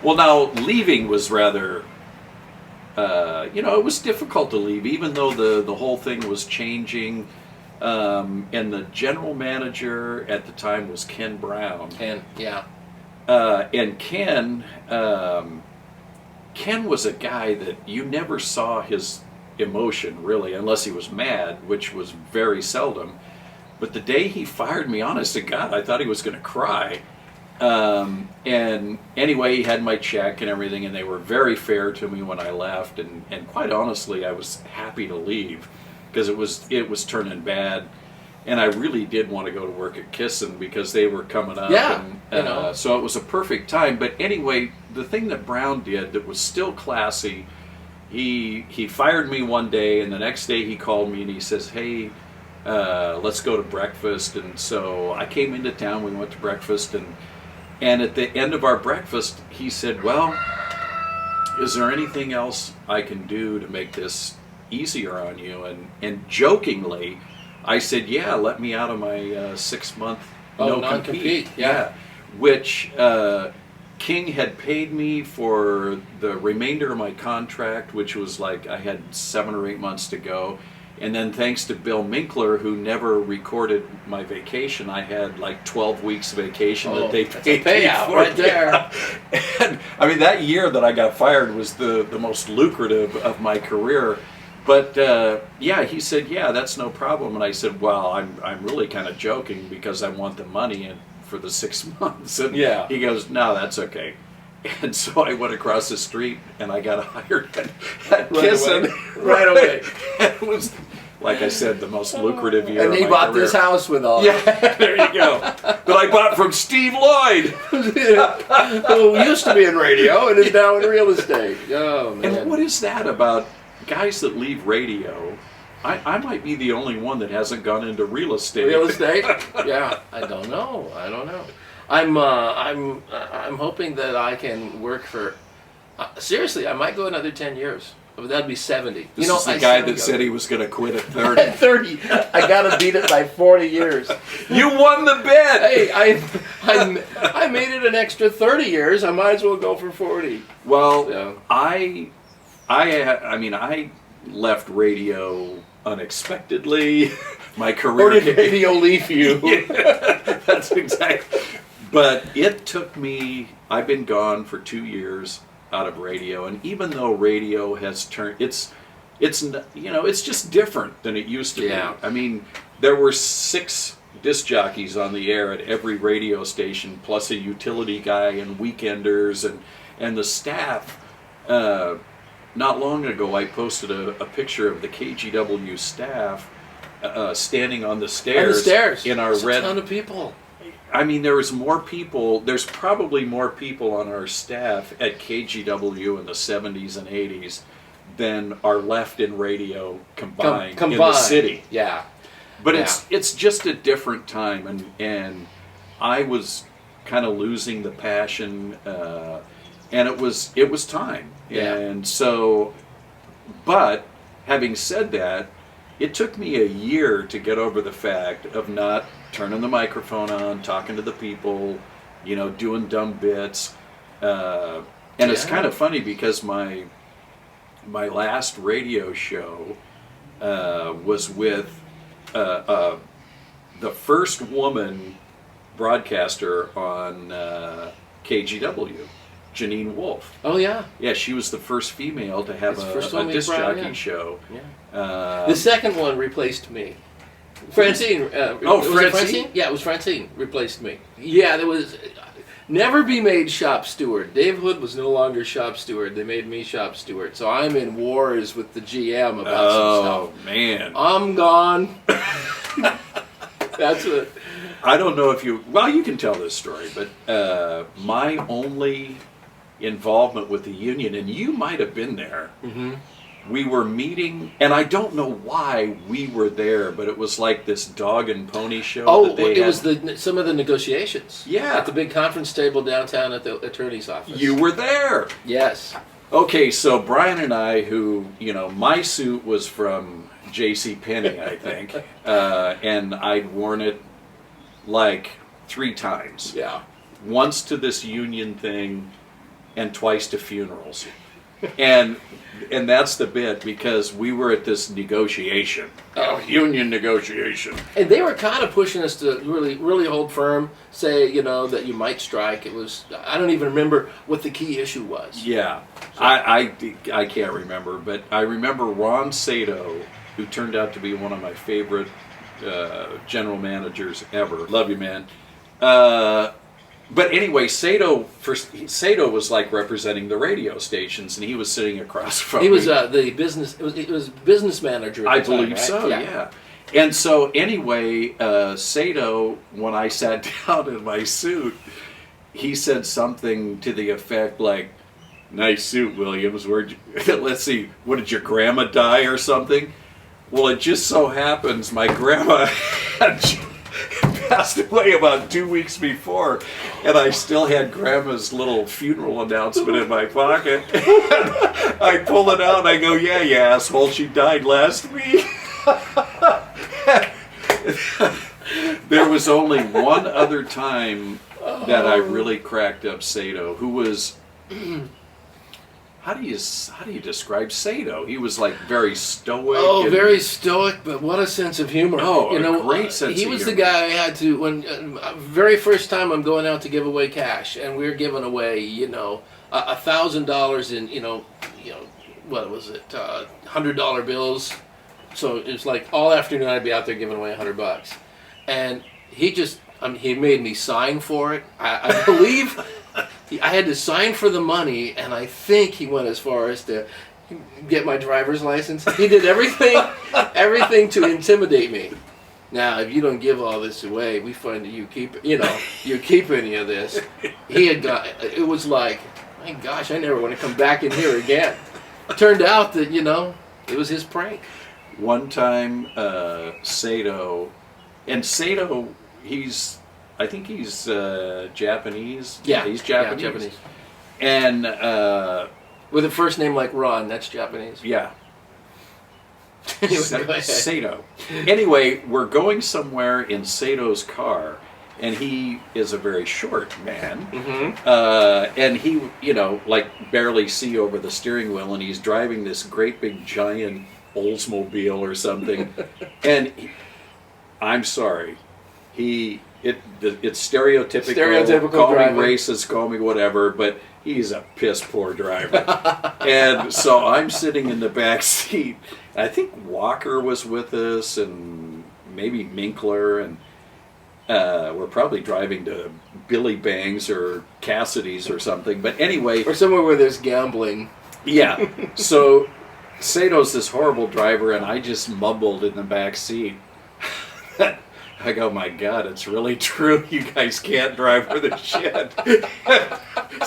Well, now leaving was rather, it was difficult to leave, even though the whole thing was changing. And the general manager at the time was Ken Brown. And Ken was a guy that you never saw his emotion, really, unless he was mad, which was very seldom. But the day he fired me, honest to God, I thought he was going to cry. And anyway, he had my check and everything, and they were very fair to me when I left. And quite honestly, I was happy to leave because it was turning bad. And I really did want to go to work at Kissin because they were coming up. Yeah, and, so it was a perfect time. But anyway, the thing that Brown did that was still classy, he fired me one day, and the next day he called me and he says, "Hey, let's go to breakfast." And so I came into town, we went to breakfast, and at the end of our breakfast, he said, "Well, is there anything else I can do to make this easier on you?" And jokingly, I said, "Yeah, let me out of my 6-month non-compete. Yeah, which King had paid me for the remainder of my contract, which was like I had 7 or 8 months to go. And then thanks to Bill Minkler, who never recorded my vacation, I had like 12 weeks vacation that they paid me for. Right there. Yeah. And I mean, that year that I got fired was the most lucrative of my career. But yeah, he said, "Yeah, that's no problem." And I said, "Well, I'm really kind of joking because I want the money for the 6 months." And he goes, "No, that's okay." And so I went across the street and I got hired at Kissin right away. It was, like I said, the most lucrative year. And he bought this house with all. Yeah, there you go. That I bought from Steve Lloyd, who used to be in radio and is now in real estate. Oh man! And what is that about guys that leave radio? I might be the only one that hasn't gone into real estate. Real estate? Yeah, I don't know. I'm hoping that I can work for. Seriously, I might go another 10 years. That'd be 70. This is the guy that said he was going to quit at 30. At 30, I got to beat it by 40 years. You won the bet. Hey, I made it an extra 30 years. I might as well go for 40. Well, yeah. I mean, I left radio unexpectedly. My career. Or did radio leave you? Yeah, that's exactly. But it took me. I've been gone for 2 years out of radio, and even though radio has turned, it's just different than it used to be. I mean, there were 6 disc jockeys on the air at every radio station, plus a utility guy and weekenders, and the staff. Not long ago, I posted a picture of the KGW staff standing on the stairs. In our red. A ton of people. I mean, there's probably more people on our staff at KGW in the 70s and 80s than are left in radio combined. In the city. Yeah. But it's just a different time, and I was kind of losing the passion, and it was time. Yeah. And so, but having said that, it took me a year to get over the fact of not turning the microphone on, talking to the people, doing dumb bits. And it's kind of funny because my last radio show was with the first woman broadcaster on KGW, Janine Wolfe. Oh yeah. Yeah, she was the first female to have a disc jockey show. Yeah. The second one replaced me. Francine. Francine? Yeah, it was Francine replaced me. Yeah, there was never be made shop steward. Dave Hood was no longer shop steward. They made me shop steward. So I'm in wars with the GM about some stuff. Oh man, I'm gone. That's it. I don't know if you can tell this story, but my only involvement with the union, and you might have been there. Mm-hmm. We were meeting, and I don't know why we were there, but it was like this dog and pony show. Oh, it was some of the negotiations. Yeah. At the big conference table downtown at the attorney's office. You were there. Yes. Okay, so Bryan and I, who, my suit was from J.C. Penney, I think, and I'd worn it like 3 times. Yeah. Once to this union thing, and twice to funerals. And that's the bit, because we were at this negotiation, union negotiation. And they were kind of pushing us to really hold firm, say, that you might strike. It was, I don't even remember what the key issue was. Yeah, so. I can't remember, but I remember Ron Sato, who turned out to be one of my favorite general managers ever. Love you, man. But anyway, Sato was like representing the radio stations, and he was sitting across from me. He was the business. It was business manager. At the time, believe right? So. Yeah. And so anyway, Sato, when I sat down in my suit, he said something to the effect like, "Nice suit, Williams. Let's see, what did your grandma die or something?" Well, it just so happens my grandma had passed away about 2 weeks before, and I still had Grandma's little funeral announcement in my pocket. I pull it out and I go, "Yeah, you asshole, she died last week." There was only one other time that I really cracked up Sato, who was... How do you describe Sato? He was like very stoic. Oh, very stoic, but what a sense of humor! Oh, a great sense of humor. He was the guy I had to very first time I'm going out to give away cash, and we're giving away $1,000 in what was it, $100 bills. So it's like all afternoon I'd be out there giving away $100, and he made me sign for it. I believe. I had to sign for the money, and I think he went as far as to get my driver's license. He did everything to intimidate me. Now, if you don't give all this away, we find that you keep any of this. It was like, my gosh, I never want to come back in here again. Turned out that, it was his prank. One time, Sato, I think he's Japanese. Yeah, he's Japanese. Yeah, Japanese. And with a first name like Ron, that's Japanese. Yeah. Anyway, Sato. Anyway, we're going somewhere in Sato's car, and he is a very short man. Mm-hmm. And he, barely see over the steering wheel, and he's driving this great big giant Oldsmobile or something. And I'm sorry, it's stereotypical. Call driver. me racist, call me whatever, but he's a piss poor driver. And so I'm sitting in the back seat. I think Walker was with us, and maybe Minkler, and we're probably driving to Billy Bang's or Cassidy's or something. But anyway, or somewhere where there's gambling. Yeah. So Sato's this horrible driver, and I just mumbled in the back seat. I go, "My God, it's really true. You guys can't drive for the shit."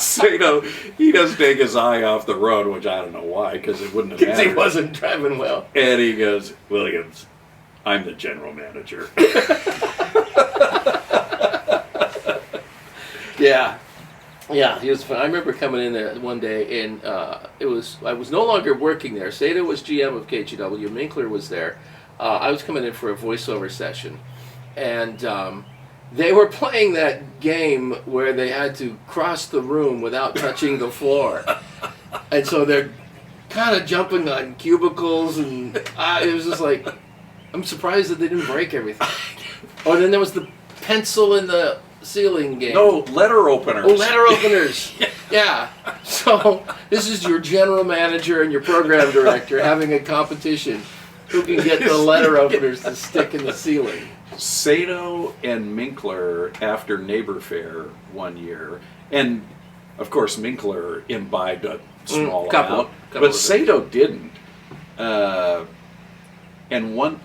Sato, he doesn't take his eye off the road, which I don't know why, because it wouldn't have mattered. Because he wasn't driving well. And he goes, "Williams, I'm the general manager." Yeah, he was fun. I remember coming in there one day, and I was no longer working there. Sato was GM of KGW. Minkler was there. I was coming in for a voiceover session. And they were playing that game where they had to cross the room without touching the floor. And so they're kind of jumping on cubicles, and it was just like, I'm surprised that they didn't break everything. Oh, and then there was the pencil in the ceiling game. No, letter openers. Oh, letter openers. Yeah. So this is your general manager and your program director having a competition. Who can get the letter openers to stick in the ceiling? Sato and Minkler, after Neighbor Fair one year, and of course Minkler imbibed a small amount, but Sato didn't. And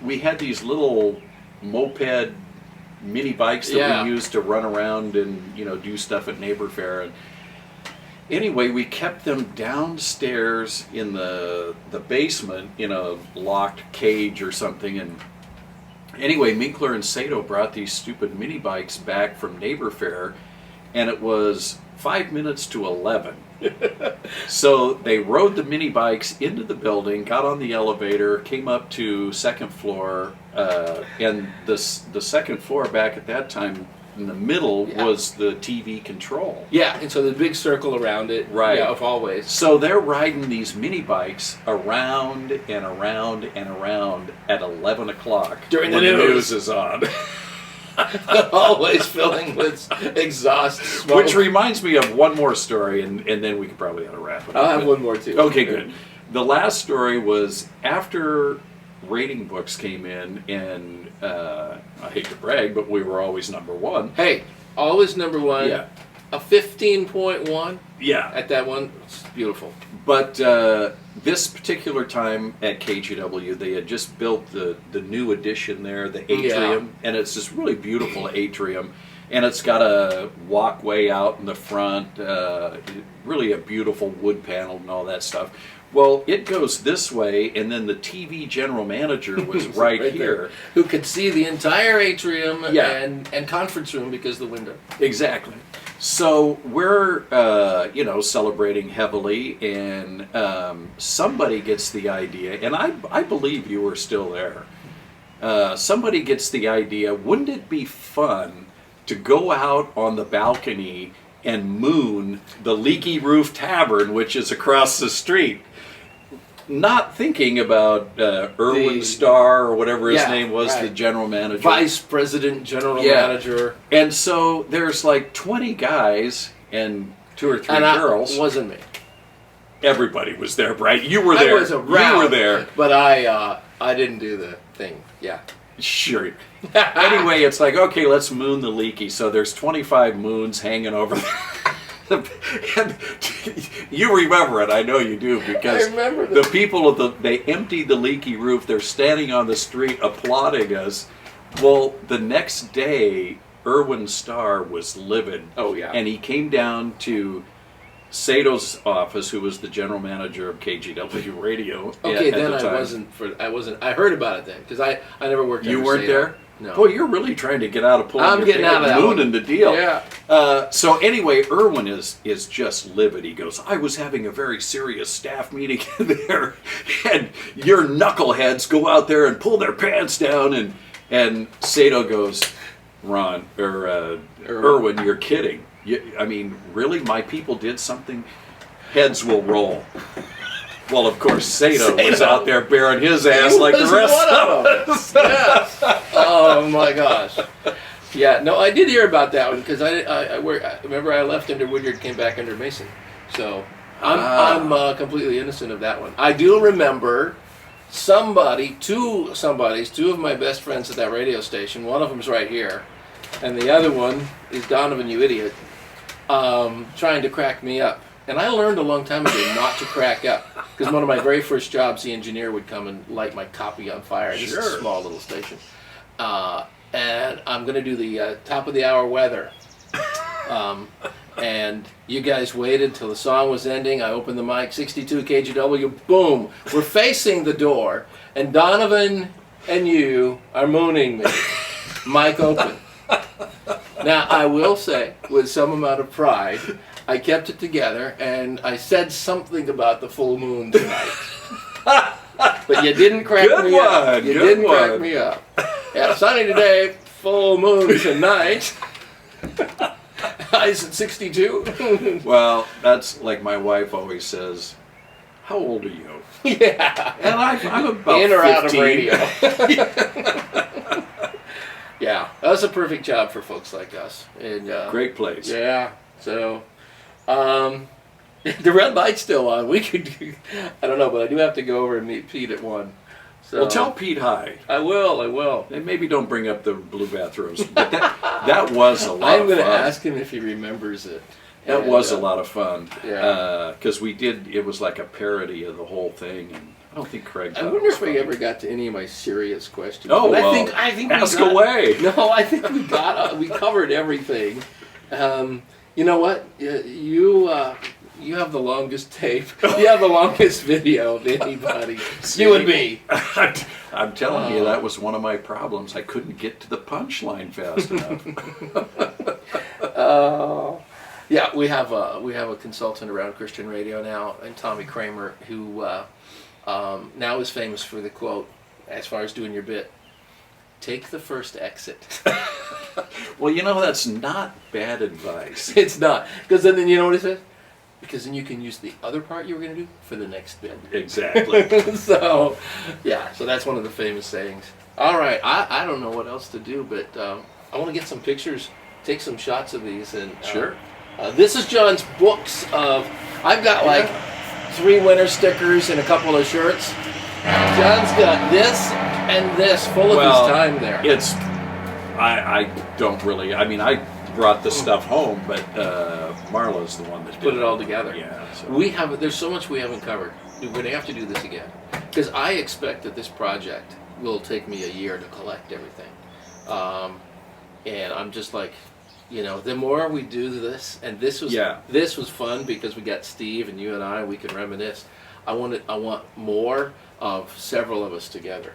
we had these little moped mini bikes that we used to run around and do stuff at Neighbor Fair. And anyway, we kept them downstairs in the basement in a locked cage or something. And anyway, Minkler and Sato brought these stupid mini bikes back from Neighbor Fair, and it was 5 minutes to 11. So they rode the mini bikes into the building, got on the elevator, came up to second floor, and the second floor back at that time in the middle Yeah. was the TV control. Yeah, and so the big circle around it. Right. Yeah, of always. So they're riding these mini bikes around and around and around at 11 o'clock During the when news. is on. Always filling with exhaust smoke. Which reminds me of one more story, and then we could probably wrap it up. I'll have But- one more too. Okay, good. The last story was after rating books came in, and I hate to brag, but we were always number one. Hey, always number one. Yeah. A 15.1 Yeah. at that one. It's beautiful. But this particular time at KGW, they had just built the new addition there, the atrium, and it's this really beautiful atrium. And it's got a walkway out in the front, really a beautiful wood panel and all that stuff. Well, it goes this way, and then the TV general manager was right here. there. Who could see the entire atrium Yeah. and conference room because of the window. Exactly. So we're, celebrating heavily, and somebody gets the idea, and I believe you were still there. Somebody gets the idea, wouldn't it be fun to go out on the balcony and moon the Leaky Roof Tavern, which is across the street? Not thinking about Irwin Starr or whatever his name was, right. the general manager. Vice president, general Yeah. manager. And so there's like 20 guys and 2 or 3 And girls. it wasn't me. Everybody was there, Brian. You were there. I was around. You were there. But I didn't do the thing. Yeah. Sure. Anyway, it's like, okay, let's moon the Leaky. So there's 25 moons hanging over there. And you remember it, I know you do, because I remember the people they emptied the leaky roof. They're standing on the street applauding us. Well, the next day, Irwin Starr was livid. Oh, yeah. And he came down to Sato's office, who was the general manager of KGW Radio. Okay, at then the time. I wasn't. I heard about it then because I never worked. You under weren't Sato. there? No. Boy, you're really trying to get out of pulling I'm your getting pants, out of that mooning one. the deal. Yeah. So anyway, Irwin is just livid. He goes, I was having a very serious staff meeting there, and your knuckleheads go out there and pull their pants down, and Sato goes, Ron, or Irwin, you're kidding. I mean, really? My people did something? Heads will roll. Well, of course, Sato was out there bearing his ass He like the was rest one of us. Yes. Oh my gosh. Yeah. No, I did hear about that one because I remember I left under Woodyard, came back under Mason. So I'm completely innocent of that one. I do remember two of my best friends at that radio station. One of them's right here, and the other one is Donovan, you idiot, trying to crack me up. And I learned a long time ago not to crack up, because one of my very first jobs, the engineer would come and light my copy on fire. This is a small little station. And I'm going to do the top of the hour weather. And you guys waited till the song was ending. I opened the mic, 62 KGW, boom. We're facing the door, and Donovan and you are mooning me. Mic open. Now, I will say, with some amount of pride, I kept it together, and I said something about the full moon tonight. But you didn't crack me up. You didn't crack me up. Yeah, sunny today, full moon tonight. Highs at 62. Well, that's like my wife always says, how old are you? Yeah. And I'm about In or 15. out of radio. Yeah, that was a perfect job for folks like us. And Great place. yeah, so the red light's still on. We could do, I don't know, but I do have to go over and meet Pete at 1. So Well, tell Pete hi. I will. And maybe don't bring up the blue bathrooms. But that was a lot I'm of going to fun. ask him if he remembers it. That And, was a lot of fun. Yeah. Because it was like a parody of the whole thing. And I don't think Craig I thought wonder it was if we funny. ever got to any of my serious questions. Oh, But well, I think ask we got, away. No, I think we covered everything. You know what? You have the longest tape. You have the longest video of anybody. You and me. I'm telling you, that was one of my problems. I couldn't get to the punchline fast enough. Yeah, we have a consultant around Christian radio now, and Tommy Kramer, who now is famous for the quote, as far as doing your bit, take the first exit. Well, you know, that's not bad advice. It's not. Because then you know what he says? Because then you can use the other part you were going to do for the next bit. Exactly. So, yeah, so that's one of the famous sayings. All right, I don't know what else to do, but I want to get some pictures, take some shots of these. And Sure. this is John's books of, I've got like 3 winter stickers and a couple of shirts. John's got this and this full of his time there. It's, I don't really, I mean, I brought the stuff home, but Marla's the one that Put did it all together. Yeah. So. There's so much we haven't covered. We're going to have to do this again. Because I expect that this project will take me a year to collect everything. And I'm just like, you know, the more we do this, and this was fun because we got Steve and you and I, we can reminisce. I want more of several of us together.